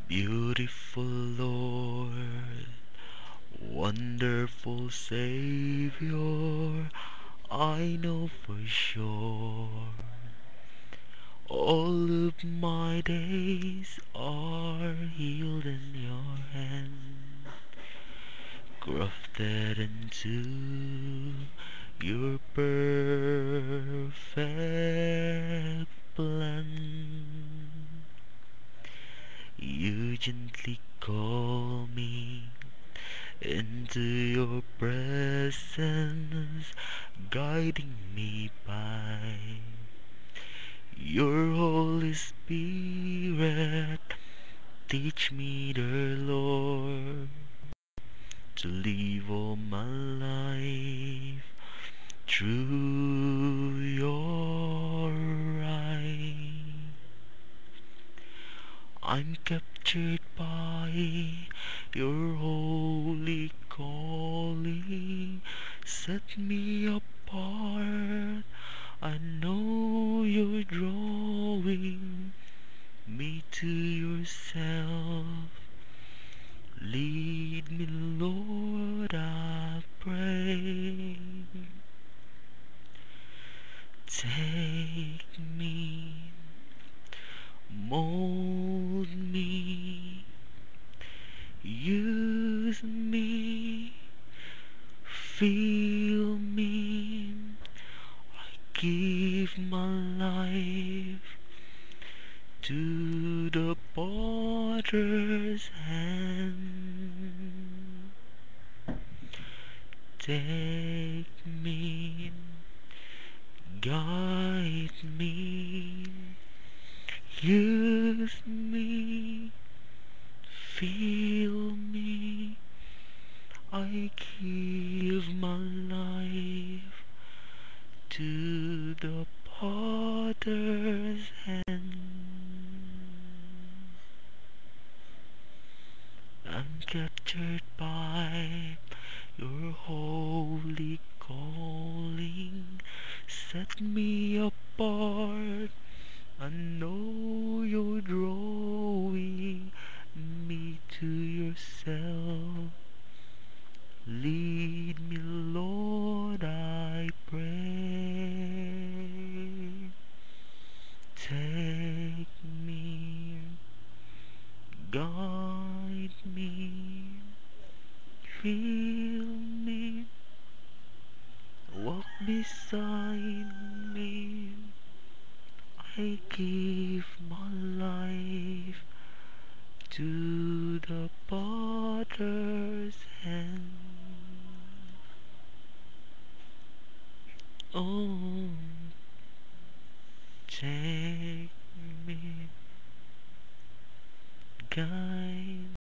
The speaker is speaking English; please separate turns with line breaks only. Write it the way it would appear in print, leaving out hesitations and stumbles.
Beautiful Lord, wonderful Savior, I know for sure all of my days are healed in your hand, grafted into your perfect plan. You gently call me into your presence, guiding me by your Holy Spirit. Teach me, dear Lord, to live all my life through your eye. I'm captured by your holy calling. Set me apart. I know you're drawing me to yourself. Lead me, Lord, I pray. Take me, mold me, use me, feel me. I give my life to the potter's hand. Take me, guide me, use me, feel me. I give my life to the potter's hand. I'm captured by your holy calling. Set me apart. I know you're drawing me to yourself. Lead me, Lord, I pray. Take me, guide me, feel me, walk beside me. I give my life to the potter's hand. Oh, take me, guide